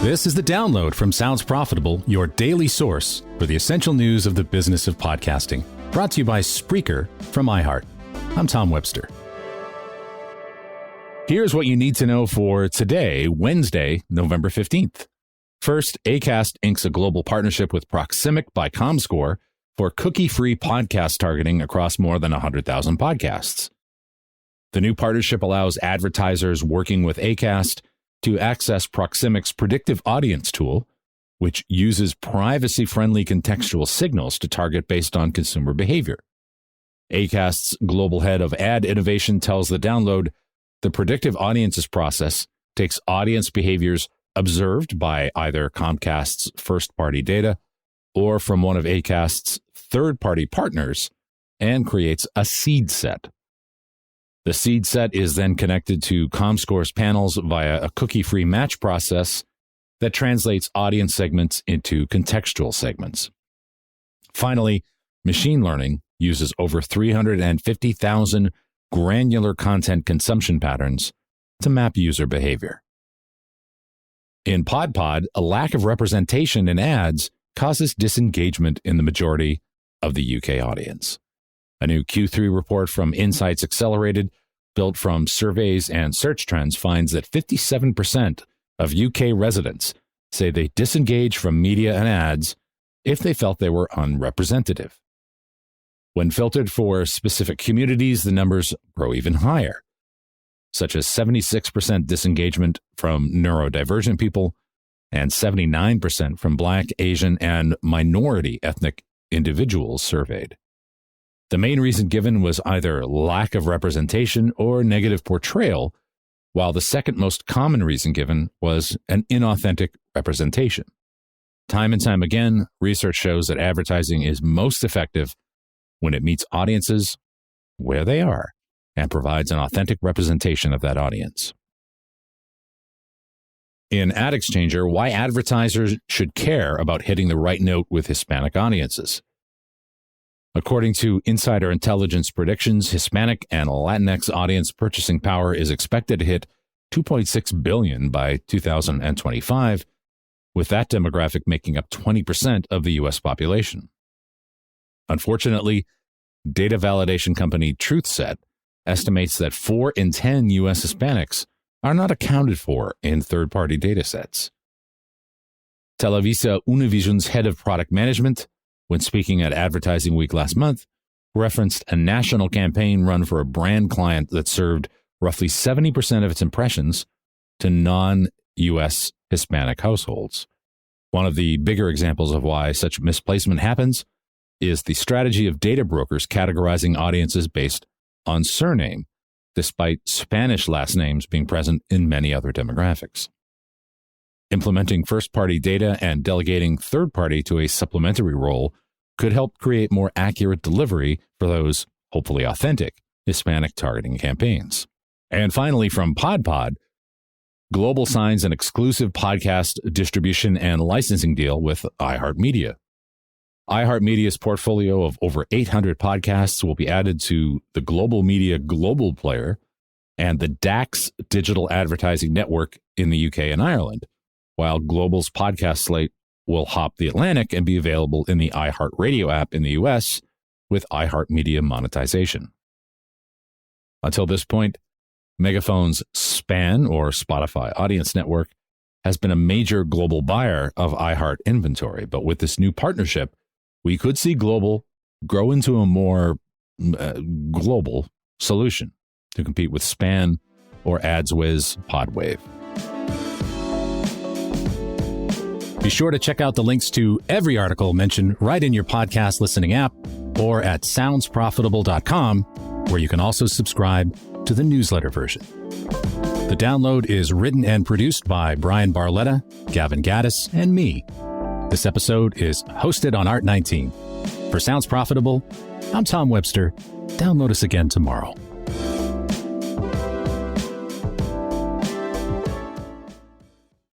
This is The Download from Sounds Profitable, your daily source for the essential news of the business of podcasting. Brought to you by Spreaker from iHeart. I'm Tom Webster. Here's what you need to know for today, Wednesday, November 15th. First, Acast inks a global partnership with Proximic by Comscore for cookie-free podcast targeting across more than 100,000 podcasts. The new partnership allows advertisers working with Acast to access Proximic's Predictive audience tool, which uses privacy-friendly contextual signals to target based on consumer behavior. Acast's global head of ad innovation tells The Download the predictive audiences process takes audience behaviors observed by either Comcast's first-party data or from one of Acast's third-party partners and creates a seed set. The seed set is then connected to Comscore's panels via a cookie-free match process that translates audience segments into contextual segments. Finally, machine learning uses over 350,000 granular content consumption patterns to map user behavior. In PodPod, a lack of representation in ads causes disengagement in the majority of the UK audience. A new Q3 report from Insights Accelerated, built from surveys and search trends, finds that 57% of UK residents say they disengage from media and ads if they felt they were unrepresentative. When filtered for specific communities, the numbers grow even higher, such as 76% disengagement from neurodivergent people and 79% from Black, Asian, and minority ethnic individuals surveyed. The main reason given was either lack of representation or negative portrayal, while the second most common reason given was an inauthentic representation. Time and time again, research shows that advertising is most effective when it meets audiences where they are and provides an authentic representation of that audience. In Ad Exchanger, why advertisers should care about hitting the right note with Hispanic audiences. According to Insider Intelligence predictions, Hispanic and Latinx audience purchasing power is expected to hit 2.6 billion by 2025, with that demographic making up 20% of the U.S. population. Unfortunately, data validation company TruthSet estimates that 4 in 10 U.S. Hispanics are not accounted for in third-party data sets. Televisa Univision's head of product management, when speaking at Advertising Week last month, referenced a national campaign run for a brand client that served roughly 70% of its impressions to non-U.S. Hispanic households. One of the bigger examples of why such misplacement happens is the strategy of data brokers categorizing audiences based on surname, despite Spanish last names being present in many other demographics. Implementing first-party data and delegating third-party to a supplementary role could help create more accurate delivery for those, hopefully authentic, Hispanic targeting campaigns. And finally, from PodPod, Global signs an exclusive podcast distribution and licensing deal with iHeart Media. iHeart Media's portfolio of over 800 podcasts will be added to the Global Media Global Player and the DAX digital advertising network in the UK and Ireland, while Global's podcast slate will hop the Atlantic and be available in the iHeart Radio app in the US with iHeart Media monetization. Until this point, Megaphone's SPAN, or Spotify Audience Network, has been a major global buyer of iHeart inventory, but with this new partnership, we could see Global grow into a more global solution to compete with SPAN or AdsWiz Podwave. Be sure to check out the links to every article mentioned right in your podcast listening app or at soundsprofitable.com, where you can also subscribe to the newsletter version. The Download is written and produced by Brian Barletta, Gavin Gaddis, and me. This episode is hosted on Art19. For Sounds Profitable, I'm Tom Webster. Download us again tomorrow.